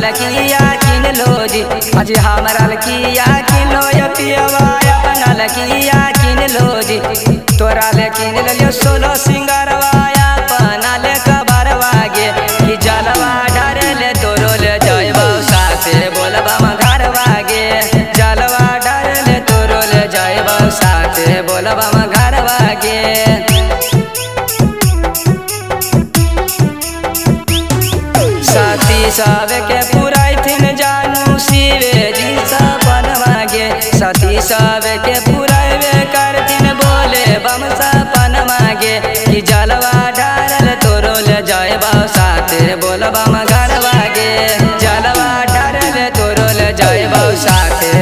लकिया किन लो जी, आज हमारा लकिया किन लो या पियवा अपना लकिया किन लो जी। तोरा ले किन लियो 16 सिंगारवा अपना ले कबरवा गे, कि जलवा ढारे ले तोरो ले जाइबो साथे बोलबा घरवा गे। जलवा ढारे ले तोरो ले जाइबो साथे बोलबा घरवा गे। साथी सब के पुराइथिन जानू शिवे जी सपनवा गे, साथी सब के पुराइबे करथिन बोले बम सपनवा गे, कि जलवा ढारल तोरो ले जाइबो साथे बोलबा घरवा गे। जलवा ढारल तोरो ले जाइबो साथे